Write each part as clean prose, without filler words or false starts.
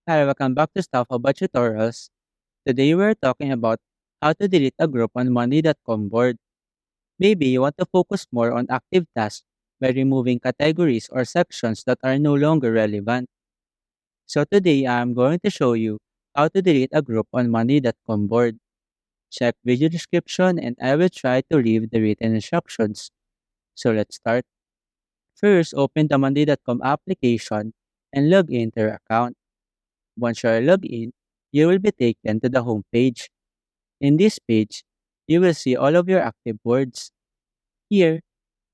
Hi, welcome back to Stuff About Tutorials. Today we're talking about how to delete a group on Monday.com board. Maybe you want to focus more on active tasks by removing categories or sections that are no longer relevant. So today I'm going to show you how to delete a group on Monday.com board. Check video description and I will try to read the written instructions. So let's start. First, open the Monday.com application and log into your account. Once you are logged in, you will be taken to the home page. In this page, you will see all of your active boards. Here,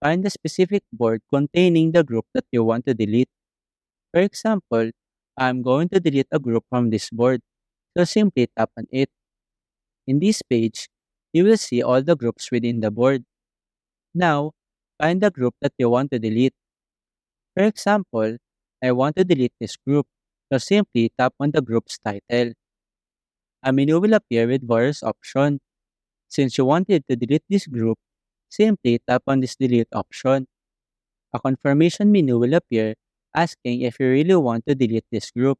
find the specific board containing the group that you want to delete. For example, I'm going to delete a group from this board, so simply tap on it. In this page, you will see all the groups within the board. Now, find the group that you want to delete. For example, I want to delete this group, so simply tap on the group's title. A menu will appear with various options. Since you wanted to delete this group, simply tap on this delete option. A confirmation menu will appear asking if you really want to delete this group.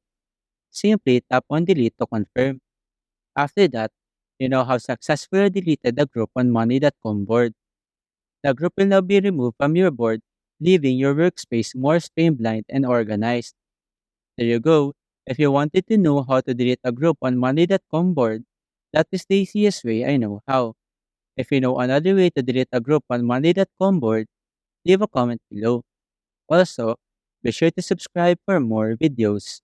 Simply tap on delete to confirm. After that, you now have successfully deleted the group on money.com board. The group will now be removed from your board, leaving your workspace more streamlined and organized. There you go. If you wanted to know how to delete a group on money.com board, that is the easiest way I know how. If you know another way to delete a group on money.com board, leave a comment below. Also, be sure to subscribe for more videos.